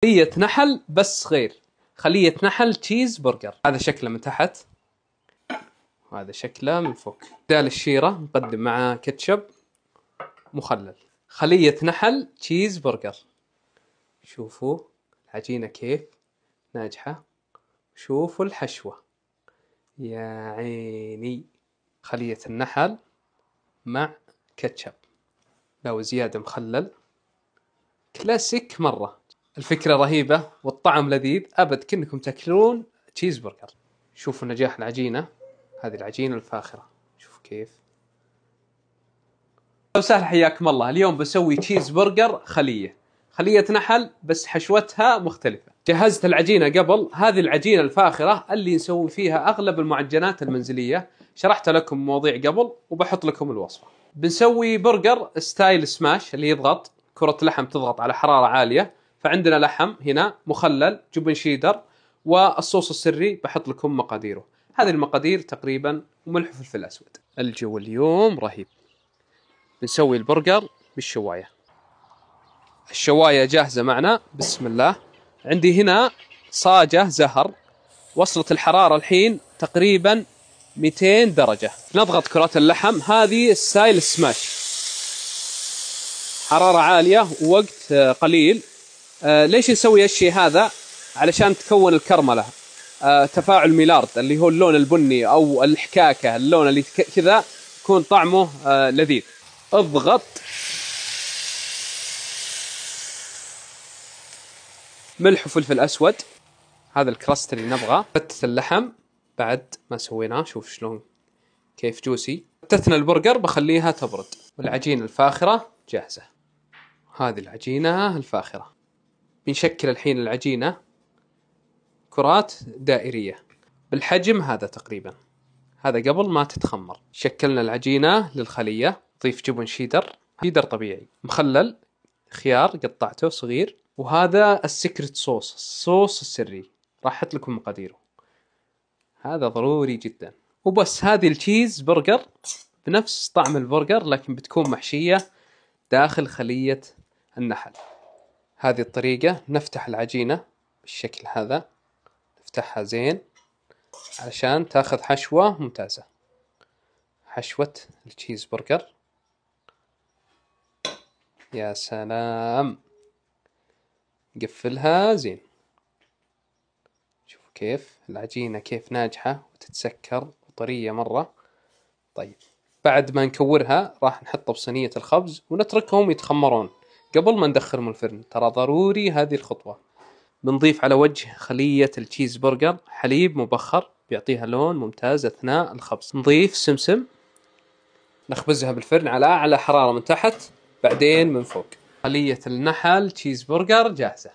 خلية نحل بس غير، خلية نحل تشيز برجر. هذا شكله من تحت وهذا شكله من فوق. بدال الشيرة نقدم مع كاتشب مخلل. خلية نحل تشيز برجر. شوفوا العجينة كيف ناجحة، شوفوا الحشوة يا عيني. خلية النحل مع كاتشب لو زيادة مخلل، كلاسيك مرة. الفكرة رهيبة والطعم لذيذ، أبد كأنكم تاكلون تشيز برجر. شوفوا نجاح العجينة، هذه العجينة الفاخرة شوفوا كيف. وسهلا حياكم الله. اليوم بسوي تشيز برجر خلية نحل بس حشوتها مختلفة. جهزت العجينة قبل، هذه العجينة الفاخرة اللي نسوي فيها أغلب المعجنات المنزلية، شرحت لكم مواضيع قبل وبحط لكم الوصفة. بنسوي برجر ستايل سماش اللي يضغط، كرة لحم تضغط على حرارة عالية. فعندنا لحم هنا مخلل، جبن شيدر، والصوص السري بحط لكم مقاديره. هذه المقادير تقريبا، وملح وفلفل أسود. الجو اليوم رهيب. بنسوي البرجر بالشواية. الشواية جاهزة معنا، بسم الله. عندي هنا صاجة زهر، وصلت الحرارة الحين تقريبا 200 درجة. نضغط كرات اللحم، هذه ستايل سماش، حرارة عالية ووقت قليل. ليش نسوي هالشيء هذا؟ علشان تكون الكرملة، تفاعل ميلارد اللي هو اللون البني او الحكاكة، اللون اللي كذا يكون طعمه لذيذ. اضغط، ملح وفلفل اسود، هذا الكراست اللي نبغاه. فتت اللحم بعد ما سويناه، شوف شلون كيف جوسي. فتتنا البرجر بخليها تبرد، والعجينة الفاخرة جاهزة. هذه العجينة الفاخرة. بنشكل الحين العجينة كرات دائرية بالحجم هذا تقريبا، هذا قبل ما تتخمر. شكلنا العجينة للخلية. ضيف جبن شيدر طبيعي مخلل، خيار قطعته صغير، وهذا السكرت صوص، الصوص السري راح احط لكم مقاديره، هذا ضروري جدا. وبس، هذه التشيز برجر بنفس طعم البرجر لكن بتكون محشية داخل خلية النحل. هذه الطريقة. نفتح العجينة بالشكل هذا، نفتحها زين علشان تاخذ حشوة ممتازة، حشوة التشيز برجر. يا سلام، نقفلها زين. شوفوا كيف العجينة كيف ناجحة وتتسكر وطرية مرة. طيب بعد ما نكورها راح نحطها بصينية الخبز ونتركهم يتخمرون قبل ما ندخلهم الفرن. ترى ضروري هذه الخطوة. بنضيف على وجه خلية التشيز برجر حليب مبخر بيعطيها لون ممتاز أثناء الخبز. نضيف سمسم، نخبزها بالفرن على أعلى حرارة من تحت بعدين من فوق. خلية النحل تشيز برجر جاهزة.